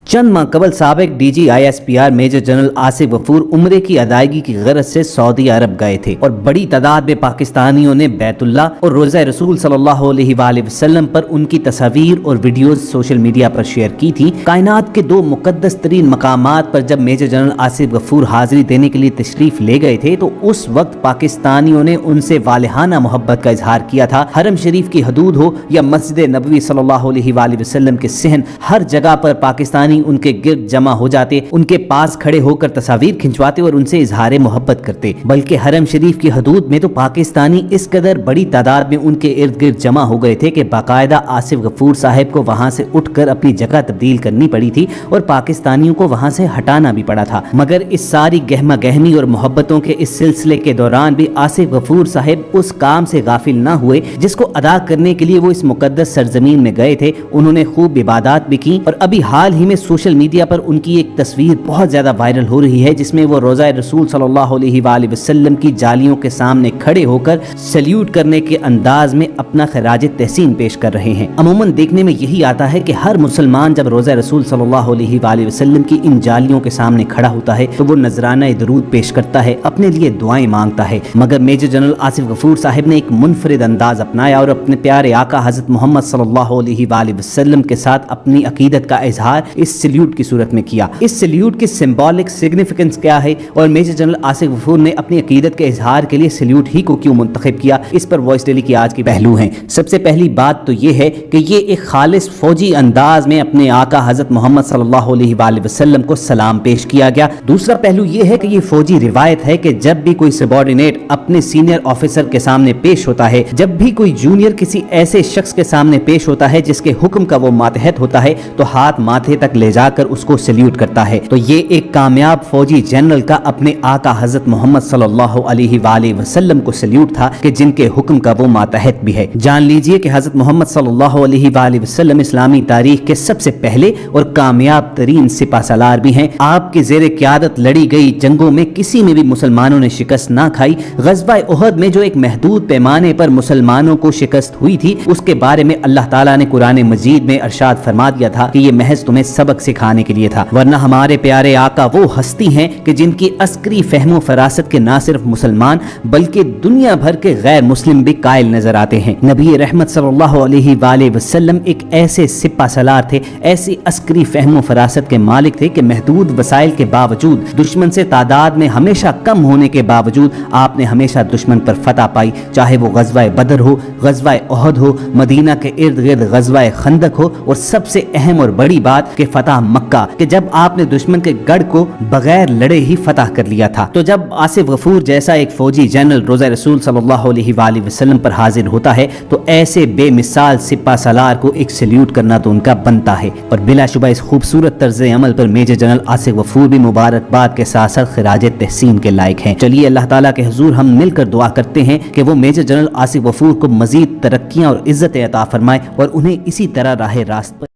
चंद माह कबल साबिक DG/ISPR major general Asif Ghafoor उम्रे की अदायगी की गरज से सऊदी अरब गए थे और बड़ी तादाद में पाकिस्तानियों ने बैतुल्ला और रोज़ा रसूल सल्लल्लाहु अलैहि वसल्लम पर उनकी तस्वीर और वीडियोज सोशल मीडिया पर शेयर की थी। कायनात के दो मुकद्दस तरीन मकामात पर जब मेजर जनरल आसिफ गफूर हाजिरी देने के लिए तशरीफ ले गए थे तो उस वक्त पाकिस्तानियों ने उनसे वालिहाना मोहब्बत का इजहार किया था। हरम शरीफ की हदूद हो या मस्जिद नबवी सल्लल्लाहु अलैहि वसल्लम के सहन, हर जगह पर पाकिस्तानी उनके गिर्द जमा हो जाते, उनके पास खड़े होकर तस्वीर खिंचवाते और उनसे इजहार मोहब्बत करते। बल्कि हरम शरीफ की हदूद में तो पाकिस्तानी इस कदर बड़ी तादाद में उनके इर्द गिर्द जमा हो गए थे कि बाकायदा आसिफ गफूर साहब को वहां से उठकर अपनी जगह तब्दील करनी पड़ी थी और पाकिस्तानियों को वहां से हटाना भी पड़ा था। मगर इस सारी गहमा गहमी और मोहब्बतों के इस सिलसिले के दौरान भी आसिफ गफूर साहब उस काम से गाफिल ना हुए जिसको अदा करने के लिए वो इस मुकद्दस सरजमीन में गए थे। उन्होंने खूब इबादत भी की और अभी हाल ही में सोशल मीडिया पर उनकी एक तस्वीर बहुत ज्यादा वायरल हो रही है जिसमें वो रोज़ा रसूल सल्लल्लाहु अलैहि वसल्लम की जालियों के सामने खड़े होकर सल्यूट करने के अंदाज में अपना खराज तहसीन पेश कर रहे हैं। अमूमन देखने में यही आता है कि हर मुसलमान जब रोज़ा रसूल सल्लल्लाहु अलैहि वसल्लम की इन जालियों के सामने खड़ा होता है तो वो नजराना दरूद पेश करता है, अपने लिए दुआएं मांगता है। मगर मेजर जनरल आसिफ गफूर साहब ने एक मुनफरिद अंदाज अपनाया और अपने प्यारे आका हजरत मोहम्मद सल्लल्लाहु अलैहि वसल्लम के साथ अपनी अकीदत का इजहार इस सल्यूट की सूरत में किया। इस सल्यूट की सिंबॉलिक सिग्निफिकेंस क्या है और मेजर जनरल आसिफ गफूर ने अपनी अकीदत के इजहार के लिए सल्यूट ही को क्यों मुंतखब किया, इस पर वॉइस डेली की आज की पहलू हैं। सबसे पहली बात तो ये है कि ये एक खालिस फौजी अंदाज में अपने आका हजरत मोहम्मद सल्लल्लाहु अलैहि वसल्लम को सलाम पेश किया गया। दूसरा पहलू ये है कि ये फौजी रिवायत है कि जब भी कोई सबॉर्डिनेट अपने सीनियर ऑफिसर के सामने पेश होता है, जब भी कोई जूनियर किसी ऐसे शख्स के सामने पेश होता है जिसके हुक्म का वो मातहत होता है तो हाथ माथे तक ले जाकर उसको सल्यूट करता है। तो ये एक कामयाब फौजी जनरल का अपने आका हजरत मोहम्मद सल्लल्लाहु अलैहि वसल्लम को सल्यूट था कि जिनके हुक्म का वो मातहत भी है। जान लीजिए कि हजरत मोहम्मद सल्लल्लाहु अलैहि वसल्लम इस्लामी तारीख के सबसे पहले और कामयाब तरीन सिपा सलार भी हैं। आपके ज़ेरे क़यादत लड़ी गई जंगों में किसी में भी मुसलमानों ने शिकस्त ना खाई। ग़ज़वा उहद में जो एक महदूद पैमाने पर मुसलमानों को शिकस्त हुई थी उसके बारे में अल्लाह ताला ने कुरान मजीद में इरशाद फरमा दिया था कि ये महज तुम्हें सबक सिखाने के लिए था, वरना हमारे प्यारे आका वो हस्ती हैं कि जिनकी अस्करी फहमो फरासत के ना सिर्फ मुसलमान बल्कि दुनिया भर के गैर मुस्लिम भी कायल नजर आते हैं। नबी रहमत सल्लल्लाहु अलैहि वसल्लम एक ऐसे सिपा सलार थे, ऐसी अस्करी फहमो फरासत के मालिक थे कि महदूद वसाइल के बावजूद, दुश्मन से तादाद में हमेशा कम होने के बावजूद आपने हमेशा दुश्मन पर फतह पाई। चाहे वो ग़ज़वा बदर हो, ग़ज़वा उहद हो, मदीना के इर्द गिर्द ग़ज़वा खंदक हो और सबसे अहम और बड़ी बात कि फतह मक्का, कि जब आपने दुश्मन के गढ़ को बगैर लड़े ही फतह कर लिया था। तो जब आसिफ गफूर जैसा एक फौजी जनरल रोज़ा रसूल सल्लल्लाहु अलैहि वसल्लम पर हाजिर होता है तो ऐसे बेमिसाल सिपा सलार को एक सल्यूट करना तो उनका बनता है। और बिलाशुबा इस खूबसूरत तर्ज अमल पर मेजर जनरल आसिफ गफूर भी मुबारकबाद के साथ साथ खिराज तहसीन के लायक हैं। चलिए अल्लाह ताला के हुजूर हम मिलकर दुआ करते हैं कि वो मेजर जनरल आसिफ गफूर को मजीद तरक्कियां और इज्जत अता फरमाए और उन्हें इसी तरह राह रास्त पर